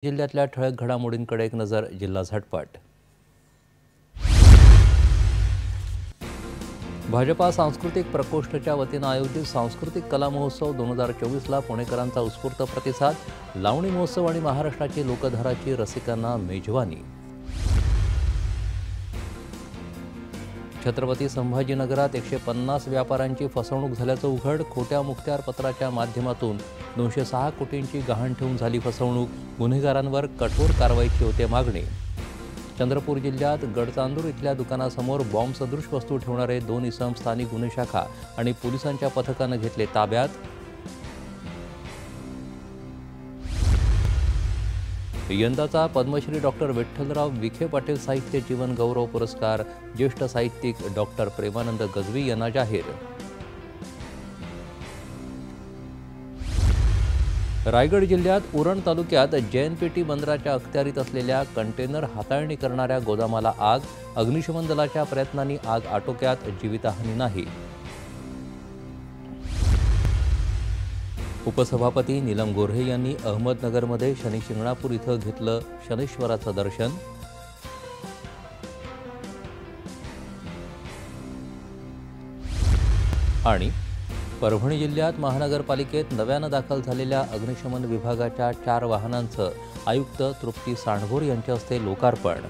जिल्ह्यातल्या ठळक घडामोडींकडे एक नजर. जिल्हा झटपट. भाजपा सांस्कृतिक प्रकोष्ठच्या वतीनं आयोजित सांस्कृतिक कला महोत्सव 2024ला पुणेकरांचा उत्स्फूर्त प्रतिसाद. लावणी महोत्सव आणि महाराष्ट्राची लोकधाराची रसिकांना मेजवानी. छत्रपती संभाजीनगरात 150 व्यापाऱ्यांची फसवणूक झाल्याचं उघड. खोट्या मुखत्यार पत्राच्या माध्यमातून 206 कोटींची गहाण ठेवून झाली फसवणूक. गुन्हेगारांवर कठोर कारवाईची होते मागणी. चंद्रपूर जिल्ह्यात गडचांदूर इथल्या दुकानासमोर बॉम्ब सदृश वस्तू ठेवणारे 2 इसम स्थानिक गुन्हे शाखा आणि पोलिसांच्या पथकानं घेतले ताब्यात. यंदाचा पद्मश्री डॉक्टर विठ्ठलराव विखे पाटील साहित्य जीवन गौरव पुरस्कार ज्येष्ठ साहित्यिक डॉक्टर प्रेमानंद गजवी यांना जाहीर. रायगड जिल्ह्यात उरण तालुक्यात JNPT बंदराच्या अखत्यारीत असलेल्या कंटेनर हाताळणी करणाऱ्या गोदामाला आग. अग्निशमन दलाच्या प्रयत्नांनी आग आटोक्यात. जीवितहानी नाही. उपसभापती नीलम गोऱ्हे यांनी अहमदनगरमध्ये शनी शिंगणापूर इथं घेतलं शनीश्वराचं दर्शन. आणि परभणी जिल्ह्यात महानगरपालिकेत नव्यानं दाखल झालेल्या अग्निशमन विभागाच्या 4 वाहनांचं आयुक्त तृप्ती सांडभोर यांच्या हस्ते लोकार्पण.